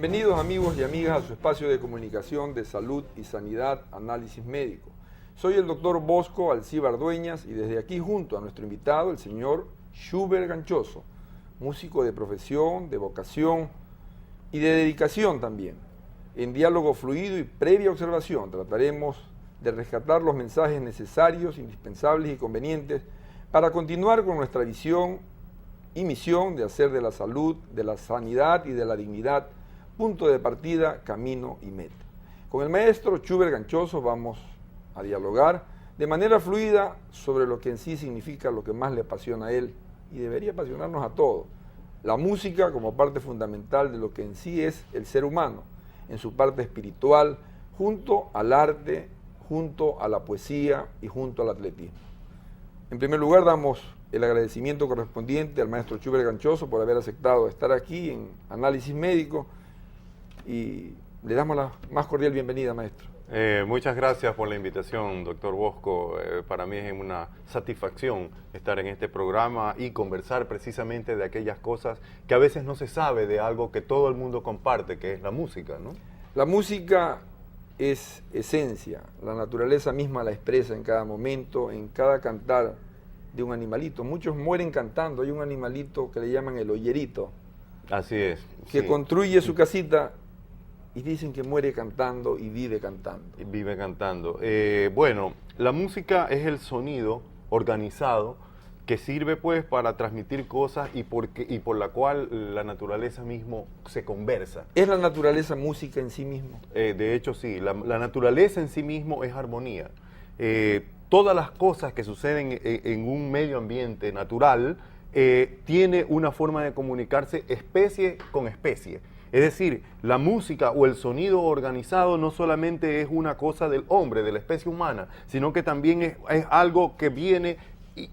Bienvenidos amigos y amigas a su espacio de comunicación de salud y sanidad, análisis médico. Soy el doctor Bosco Alcíbar Dueñas y desde aquí junto a nuestro invitado, el señor Schubert Ganchoso, músico de profesión, de vocación y de dedicación también. En diálogo fluido y previa observación trataremos de rescatar los mensajes necesarios, indispensables y convenientes para continuar con nuestra visión y misión de hacer de la salud, de la sanidad y de la dignidad punto de partida, camino y meta. Con el maestro Schubert Ganchoso vamos a dialogar de manera fluida sobre lo que en sí significa lo que más le apasiona a él y debería apasionarnos a todos. La música como parte fundamental de lo que en sí es el ser humano, en su parte espiritual, junto al arte, junto a la poesía y junto al atletismo. En primer lugar, damos el agradecimiento correspondiente al maestro Schubert Ganchoso por haber aceptado estar aquí en Análisis Médico y le damos la más cordial bienvenida, maestro. Muchas gracias por la invitación, doctor Bosco. Para mí es una satisfacción estar en este programa y conversar precisamente de aquellas cosas que a veces no se sabe de algo que todo el mundo comparte, que es la música, ¿no? La música es esencia, la naturaleza misma la expresa en cada momento, en cada cantar de un animalito. Muchos mueren cantando, hay un animalito que le llaman el oyerito. Así es. Que sí. construye su casita y dicen que muere cantando y vive cantando. Y vive cantando. Bueno, la música es el sonido organizado que sirve pues para transmitir cosas y por la cual la naturaleza mismo se conversa. ¿Es la naturaleza música en sí mismo? De hecho sí, la naturaleza en sí mismo es armonía. Todas las cosas que suceden en un medio ambiente natural tiene una forma de comunicarse especie con especie. Es decir, la música o el sonido organizado no solamente es una cosa del hombre, de la especie humana, sino que también es algo que viene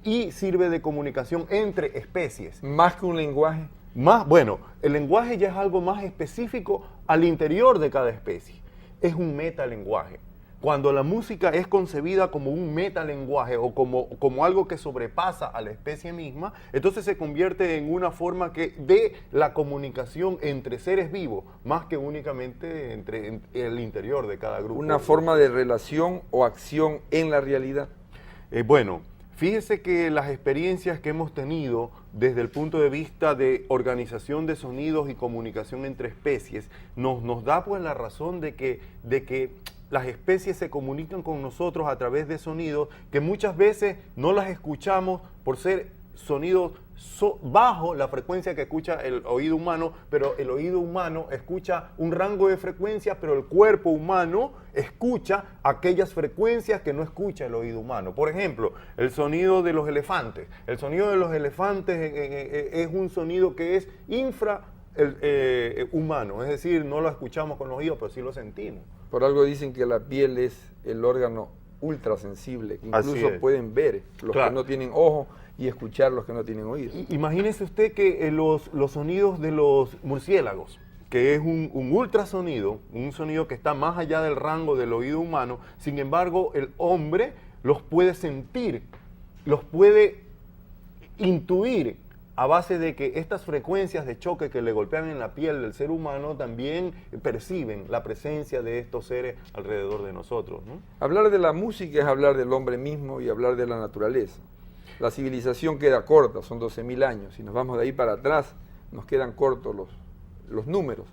y sirve de comunicación entre especies. ¿Más que un lenguaje? Bueno, el lenguaje ya es algo más específico al interior de cada especie. Es un metalenguaje. Cuando la música es concebida como un metalenguaje o como algo que sobrepasa a la especie misma, entonces se convierte en una forma de la comunicación entre seres vivos, más que únicamente entre el interior de cada grupo. Una forma de relación o acción en la realidad. Bueno, fíjese que las experiencias que hemos tenido desde el punto de vista de organización de sonidos y comunicación entre especies nos da pues la razón de que las especies se comunican con nosotros a través de sonidos que muchas veces no las escuchamos por ser sonidos bajo la frecuencia que escucha el oído humano, pero el oído humano escucha un rango de frecuencias, pero el cuerpo humano escucha aquellas frecuencias que no escucha el oído humano. Por ejemplo, el sonido de los elefantes. El sonido de los elefantes es un sonido que es humano, es decir, no lo escuchamos con los oídos, pero sí lo sentimos. Por algo dicen que la piel es el órgano ultrasensible, que incluso pueden ver los que no tienen ojo y escuchar los que no tienen oído. Imagínese usted que los sonidos de los murciélagos, que es un ultrasonido, un sonido que está más allá del rango del oído humano, sin embargo el hombre los puede sentir, los puede intuir, a base de que estas frecuencias de choque que le golpean en la piel del ser humano también perciben la presencia de estos seres alrededor de nosotros, ¿no? Hablar de la música es hablar del hombre mismo y hablar de la naturaleza. La civilización queda corta, son 12.000 años. Si nos vamos de ahí para atrás, nos quedan cortos los números.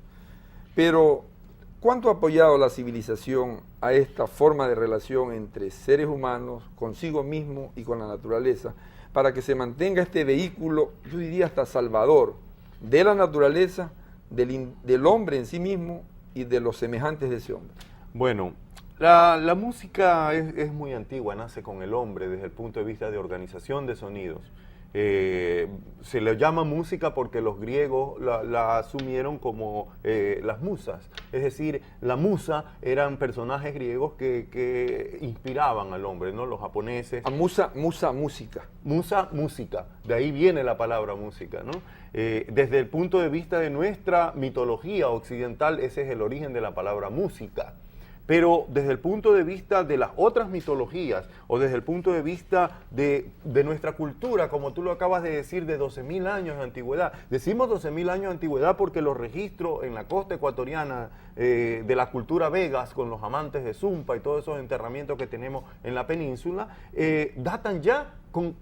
Pero, ¿cuánto ha apoyado la civilización a esta forma de relación entre seres humanos, consigo mismo y con la naturaleza, para que se mantenga este vehículo, yo diría hasta salvador, de la naturaleza, del hombre en sí mismo y de los semejantes de ese hombre? Bueno, la música es muy antigua, nace con el hombre desde el punto de vista de organización de sonidos. Se le llama música porque los griegos la asumieron como las musas, es decir, la musa eran personajes griegos que inspiraban al hombre, ¿no? Los japoneses. Música. Musa, música, de ahí viene la palabra música, ¿no? Desde el punto de vista de nuestra mitología occidental, ese es el origen de la palabra música. pero desde el punto de vista de las otras mitologías o desde el punto de vista de nuestra cultura, como tú lo acabas de decir, de 12.000 años de antigüedad. Decimos 12.000 años de antigüedad porque los registros en la costa ecuatoriana de la cultura vegas, con los amantes de Zumpa y todos esos enterramientos que tenemos en la península, datan ya con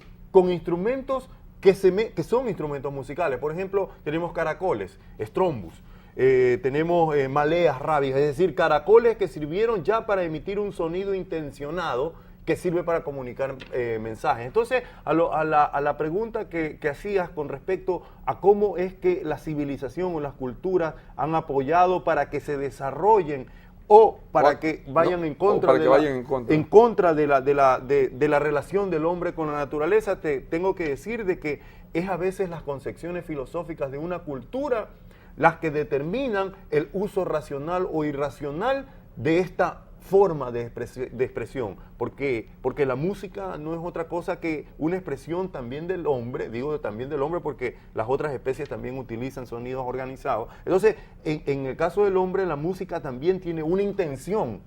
instrumentos que son instrumentos musicales. Por ejemplo, tenemos caracoles, estrombus, tenemos maleas, rabias, es decir, caracoles que sirvieron ya para emitir un sonido intencionado que sirve para comunicar mensajes. Entonces, a la pregunta que hacías con respecto a cómo es que la civilización o las culturas han apoyado para que se desarrollen o para que vayan en contra de la relación del hombre con la naturaleza, te tengo que decir de que es a veces las concepciones filosóficas de una cultura las que determinan el uso racional o irracional de esta forma de expresión. ¿Por qué? Porque la música no es otra cosa que una expresión también del hombre, digo también del hombre porque las otras especies también utilizan sonidos organizados. Entonces, en el caso del hombre, la música también tiene una intención.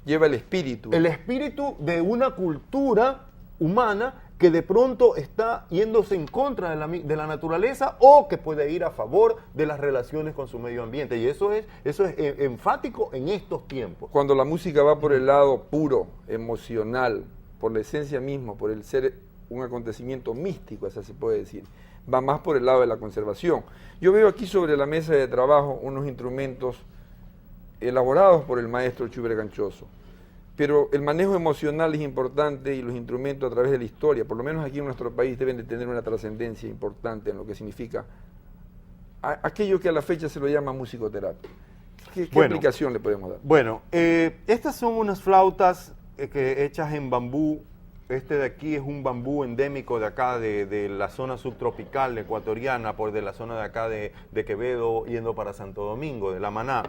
Lleva el espíritu. El espíritu de una cultura humana que de pronto está yéndose en contra de la naturaleza o que puede ir a favor de las relaciones con su medio ambiente. Y eso es enfático en estos tiempos. Cuando la música va por el lado puro, emocional, por la esencia misma, por el ser un acontecimiento místico, así se puede decir, va más por el lado de la conservación. Yo veo aquí sobre la mesa de trabajo unos instrumentos elaborados por el maestro Schubert Ganchoso. Pero el manejo emocional es importante y los instrumentos a través de la historia, por lo menos aquí en nuestro país, deben de tener una trascendencia importante en lo que significa aquello que a la fecha se lo llama musicoterapia. ¿Qué aplicación le podemos dar? Bueno, estas son unas flautas hechas en bambú. Este de aquí es un bambú endémico de acá, de la zona subtropical ecuatoriana, de la zona de acá de Quevedo, yendo para Santo Domingo, de La Maná.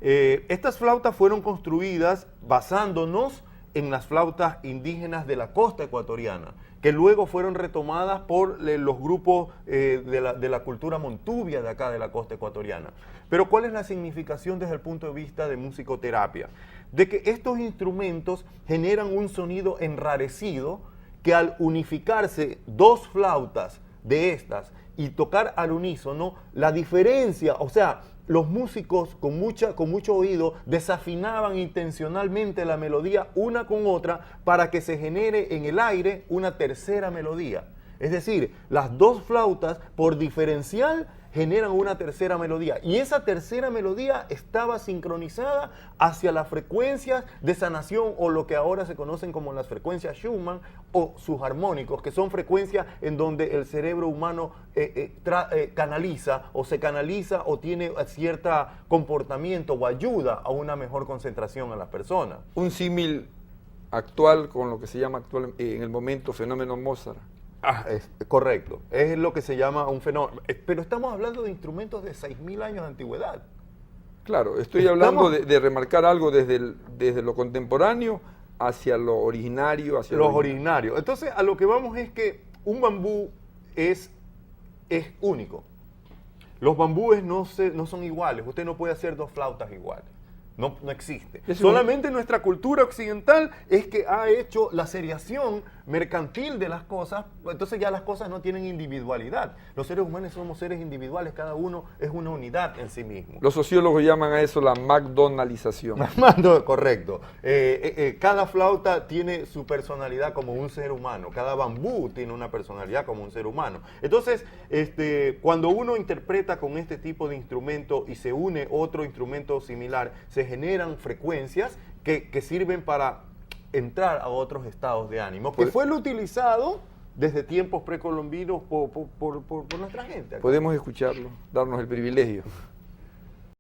Estas flautas fueron construidas basándonos en las flautas indígenas de la costa ecuatoriana, que luego fueron retomadas por los grupos de la cultura montubia de acá de la costa ecuatoriana. Pero ¿cuál es la significación desde el punto de vista de musicoterapia? De que estos instrumentos generan un sonido enrarecido que al unificarse dos flautas de estas y tocar al unísono, la diferencia, o sea, los músicos con mucho oído desafinaban intencionalmente la melodía una con otra para que se genere en el aire una tercera melodía. Es decir, las dos flautas por diferencial generan una tercera melodía y esa tercera melodía estaba sincronizada hacia las frecuencias de sanación o lo que ahora se conocen como las frecuencias Schumann o sus armónicos, que son frecuencias en donde el cerebro humano canaliza o tiene cierto comportamiento o ayuda a una mejor concentración a las personas. Un símil actual con lo que se llama en el momento fenómeno Mozart. Es correcto, es lo que se llama un fenómeno, pero estamos hablando de instrumentos de 6.000 años de antigüedad. Claro, estoy hablando de remarcar algo desde lo contemporáneo hacia lo originario. Hacia los originarios. Entonces, a lo que vamos es que un bambú es único. Los bambúes no son iguales, usted no puede hacer dos flautas iguales. No existe. Solamente nuestra cultura occidental es que ha hecho la seriación mercantil de las cosas, entonces ya las cosas no tienen individualidad. Los seres humanos somos seres individuales, cada uno es una unidad en sí mismo. Los sociólogos llaman a eso la McDonaldización. Correcto. Cada flauta tiene su personalidad como un ser humano, cada bambú tiene una personalidad como un ser humano. Entonces, cuando uno interpreta con este tipo de instrumento y se une otro instrumento similar, se generan frecuencias que sirven para entrar a otros estados de ánimo, que fue lo utilizado desde tiempos precolombinos por nuestra gente. Podemos escucharlo, darnos el privilegio.